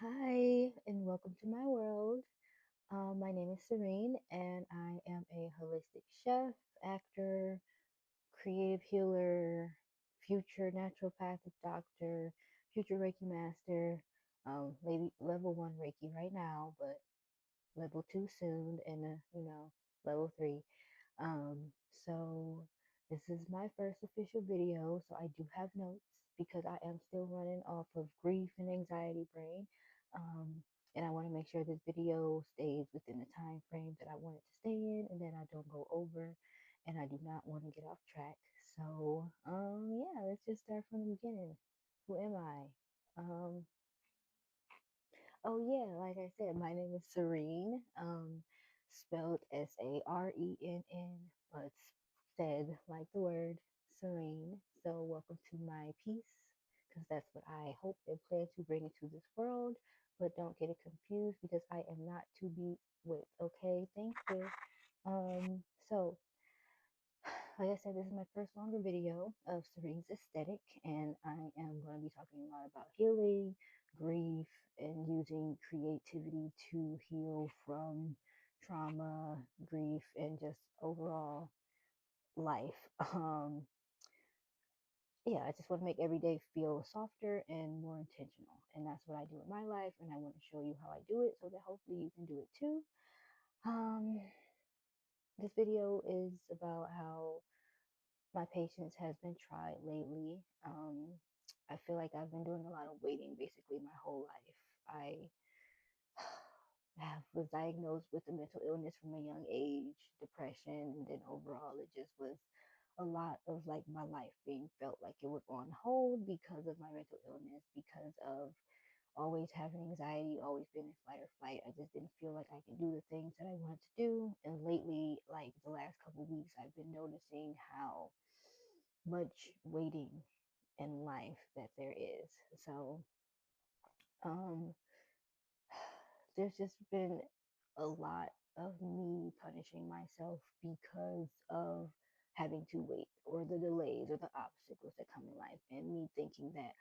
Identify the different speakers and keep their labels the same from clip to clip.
Speaker 1: Hi, and welcome to my world. My name is Serene, and I am a holistic chef, actor, creative healer, future naturopathic doctor, future Reiki master, maybe level one Reiki right now, but level two soon, and level three. Um, so this is my first official video, so I do have notes because I am still running off of grief and anxiety brain. Um, and I want to make sure this video stays within the time frame that I want it to stay in and then I don't go over and I do not want to get off track. So, yeah, let's just start from the beginning. Who am I? Um, Oh yeah, like I said, my name is Serene, spelled Sareen, but said like the word serene. So welcome to my peace, because that's what I hope and plan to bring into this world. But don't get it confused because I am not to be with. Okay, thank you. So like I said, this is my first longer video of Serene's aesthetic, and I am going to be talking a lot about healing, grief, and using creativity to heal from trauma, grief, and just overall life. Yeah, I just want to make every day feel softer and more intentional, and that's what I do in my life, and I want to show you how I do it so that hopefully you can do it too. Um, this video is about how my patience has been tried lately. I feel like I've been doing a lot of waiting basically my whole life. I was diagnosed with a mental illness from a young age, depression, and then overall it just was a lot of like my life being felt like it was on hold because of my mental illness, because of always having anxiety, always being in fight or flight. I just didn't feel like I could do the things that I wanted to do. And lately, like the last couple of weeks, I've been noticing how much waiting in life that there is. So, um, there's just been a lot of me punishing myself because of having to wait or the delays or the obstacles that come in life, and me thinking that,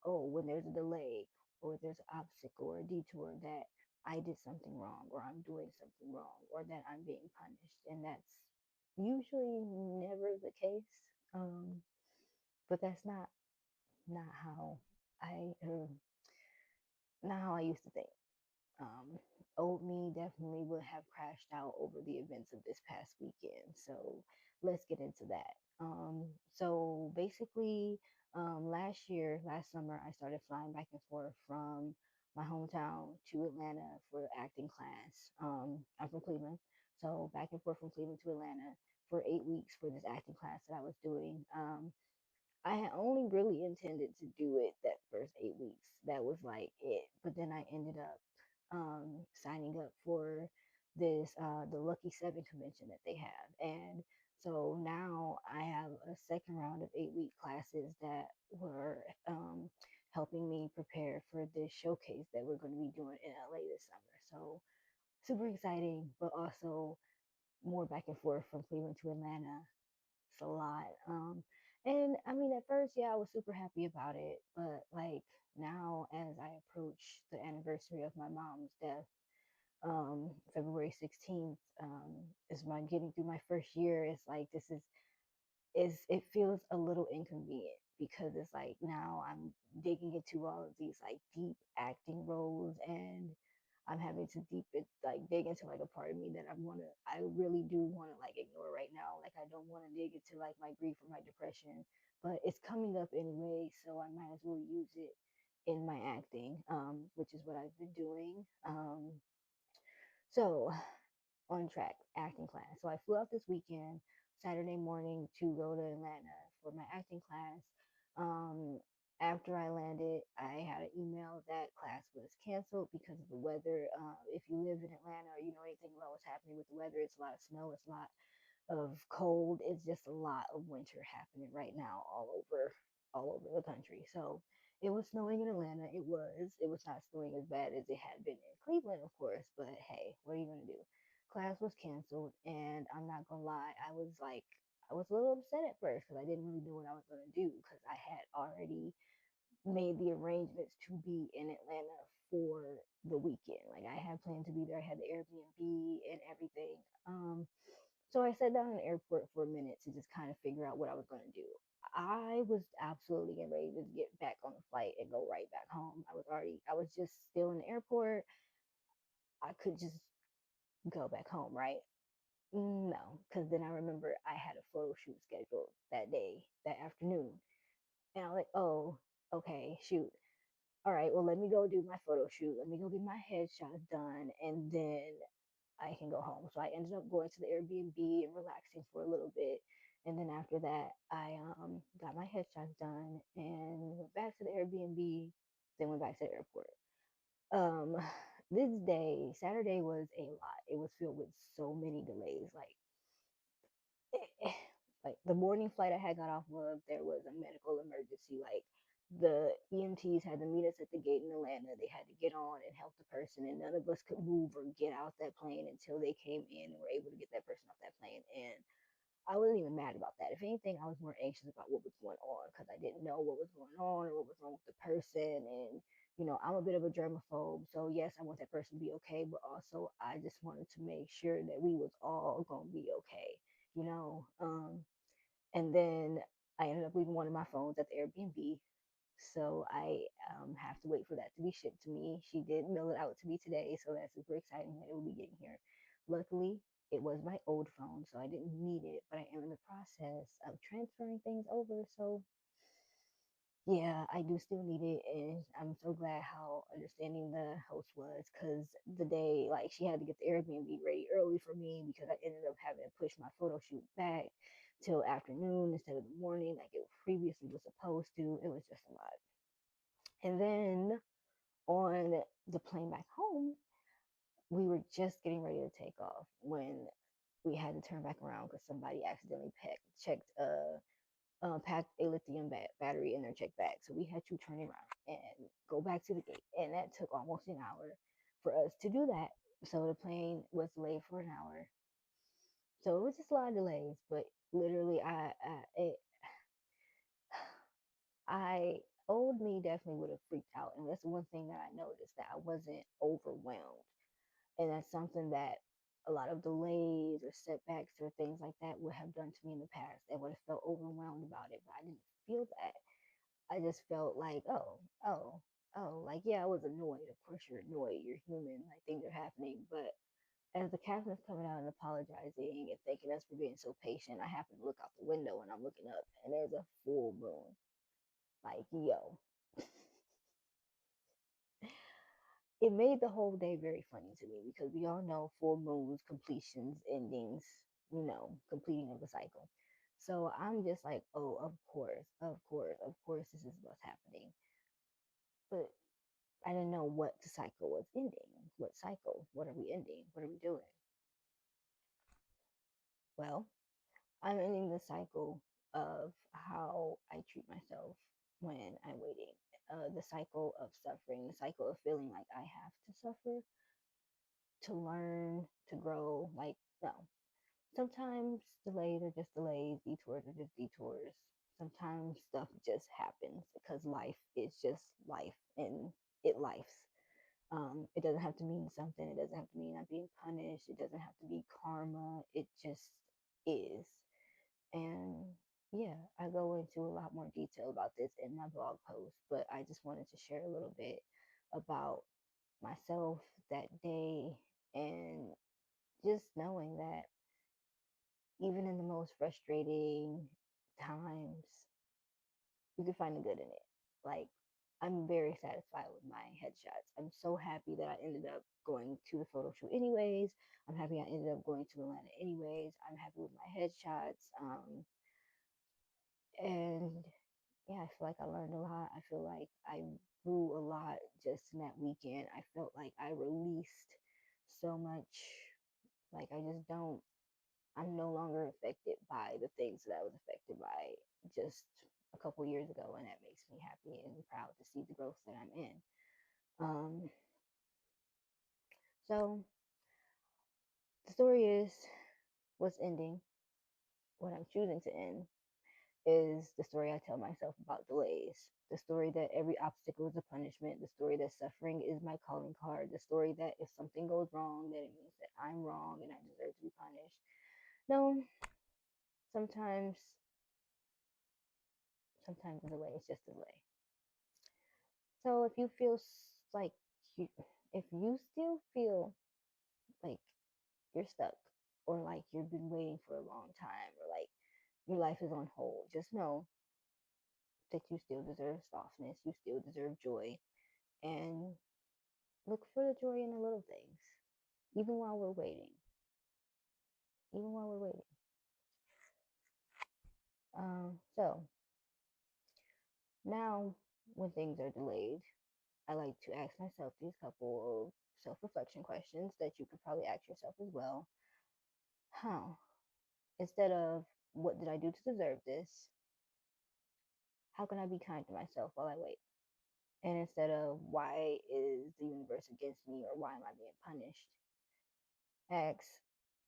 Speaker 1: oh, when there's a delay or there's an obstacle or a detour, that I did something wrong or I'm doing something wrong or that I'm being punished. And that's usually never the case. Um, but that's not how I not how I used to think. Um, Old me definitely would have crashed out over the events of this past weekend. So let's get into that. So basically, last summer, I started flying back and forth from my hometown to Atlanta for acting class. I'm from Cleveland, so back and forth from Cleveland to Atlanta for 8 weeks for this acting class that I was doing. I had only really intended to do it that first 8 weeks. That was like it. But then I ended up signing up for this the Lucky Seven convention that they have, and so now I have a second round of 8 week classes that were helping me prepare for this showcase that we're going to be doing in LA this summer. So super exciting, but also more back and forth from Cleveland to Atlanta. It's a lot. And I mean, at first, yeah, I was super happy about it, but like now, as I approach the anniversary of my mom's death, February 16th, is my getting through my first year. It's like is it feels a little inconvenient because it's like now I'm digging into all of these like deep acting roles, and I'm having to deep it like dig into like a part of me that I really do wanna like ignore right now. Like I don't want to dig into like my grief or my depression, but it's coming up anyway, so I might as well use it in my acting, which is what I've been doing. So on track acting class. So I flew out this weekend, Saturday morning, to go to Atlanta for my acting class. Um, After I landed, I had an email that class was canceled because of the weather. If you live in Atlanta or you know anything about what's happening with the weather, it's a lot of snow, it's a lot of cold. It's just a lot of winter happening right now all over the country. So it was snowing in Atlanta. It was not snowing as bad as it had been in Cleveland, of course, but hey, what are you gonna do? Class was canceled, and I'm not gonna lie, I was a little upset at first because I didn't really know what I was gonna do because I had already made the arrangements to be in Atlanta for the weekend. Like I had planned to be there. I had the Airbnb and everything. Um, so I sat down in the airport for a minute to just kind of figure out what I was going to do. I was absolutely getting ready to get back on the flight and go right back home. I was just still in the airport. I could just go back home, right? No, because then I remember I had a photo shoot scheduled that day, that afternoon. And I was like, oh, okay, shoot. All right, well, let me go do my photo shoot. Let me go get my headshots done, and then I can go home. So I ended up going to the Airbnb and relaxing for a little bit. And then after that, I got my headshots done and went back to the Airbnb, then went back to the airport. Um, this day, Saturday was a lot. It was filled with so many delays. Like the morning flight I had got off of, there was a medical emergency. Like the EMTs had to meet us at the gate in Atlanta. They had to get on and help the person, and none of us could move or get out that plane until they came in and were able to get that person off that plane. And I wasn't even mad about that. If anything, I was more anxious about what was going on because I didn't know what was going on or what was wrong with the person. And, I'm a bit of a germaphobe. So, yes, I want that person to be okay. But also, I just wanted to make sure that we was all going to be okay, you know? And then I ended up leaving one of my phones at the Airbnb. So I have to wait for that to be shipped to me. She did mail it out to me today, so that's super exciting that it will be getting here. Luckily, it was my old phone, so I didn't need it, but I am in the process of transferring things over. So yeah, I do still need it, and I'm so glad how understanding the host was because the day, like, she had to get the Airbnb ready early for me because I ended up having to push my photo shoot back till afternoon instead of the morning like it previously was supposed to. It was just a lot. And then on the plane back home, we were just getting ready to take off when we had to turn back around because somebody accidentally packed a lithium battery in their check bag. So we had to turn around and go back to the gate. And that took almost an hour for us to do that. So the plane was delayed for an hour. So it was just a lot of delays, but literally, I old me definitely would have freaked out. And that's one thing that I noticed that I wasn't overwhelmed. And that's something that a lot of delays or setbacks or things like that would have done to me in the past. I would have felt overwhelmed about it, but I didn't feel that. I just felt like, like, yeah, I was annoyed. Of course, you're annoyed. You're human. Like, things are happening. But as the captain is coming out and apologizing and thanking us for being so patient, I happen to look out the window and I'm looking up and there's a full moon. Like, yo, it made the whole day very funny to me because we all know full moons, completions, endings, completing of a cycle. So I'm just like, oh, of course, this is what's happening. But I didn't know what the cycle was ending. What cycle? What are we ending? What are we doing? Well, I'm ending the cycle of how I treat myself when I'm waiting. The cycle of suffering, the cycle of feeling like I have to suffer to learn, to grow. Like, no. Sometimes delays are just delays, detours are just detours. Sometimes stuff just happens because life is just life and it lifes. It doesn't have to mean something. It doesn't have to mean I'm being punished. It doesn't have to be karma. It just is. And yeah, I go into a lot more detail about this in my blog post, but I just wanted to share a little bit about myself that day and just knowing that even in the most frustrating times, you can find the good in it. Like, I'm very satisfied with my headshots. I'm so happy that I ended up going to the photo shoot anyways. I'm happy I ended up going to Atlanta anyways. I'm happy with my headshots. And yeah, I feel like I learned a lot. I feel like I grew a lot just in that weekend. I felt like I released so much. Like, I'm no longer affected by the things that I was affected by just a couple years ago, and that makes me happy and proud to see the growth that I'm in. Um, so the story is what's ending, what I'm choosing to end is the story I tell myself about delays. The story that every obstacle is a punishment. The story that suffering is my calling card. The story that if something goes wrong, then it means that I'm wrong and I deserve to be punished. No, sometimes, sometimes the delay is just a delay. So if you feel like you, if you still feel like you're stuck or like you've been waiting for a long time or like your life is on hold, just know that you still deserve softness, you still deserve joy, and look for the joy in the little things, even while we're waiting. Even while we're waiting. So now, when things are delayed, I like to ask myself these couple of self-reflection questions that you could probably ask yourself as well. How? Instead of what did I do to deserve this? How can I be kind to myself while I wait? And instead of why is the universe against me or why am I being punished? Ask,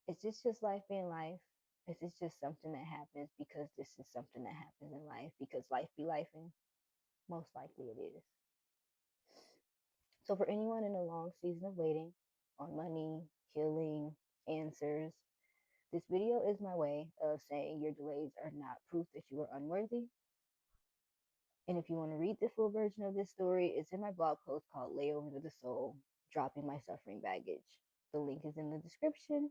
Speaker 1: is this just life being life? Is this just something that happens because this is something that happens in life because life be lifing? Most likely it is. So for anyone in a long season of waiting on money, healing, answers, this video is my way of saying your delays are not proof that you are unworthy. And if you want to read the full version of this story, it's in my blog post called Layovers of the Soul, Dropping My Suffering Baggage. The link is in the description.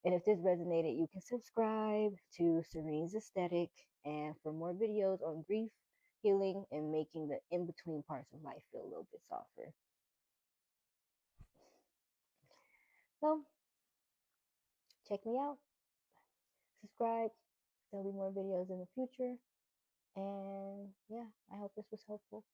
Speaker 1: And if this resonated, you can subscribe to Serene's Aesthetic and for more videos on grief, healing, and making the in-between parts of life feel a little bit softer. So check me out, subscribe. There'll be more videos in the future. And yeah, I hope this was helpful.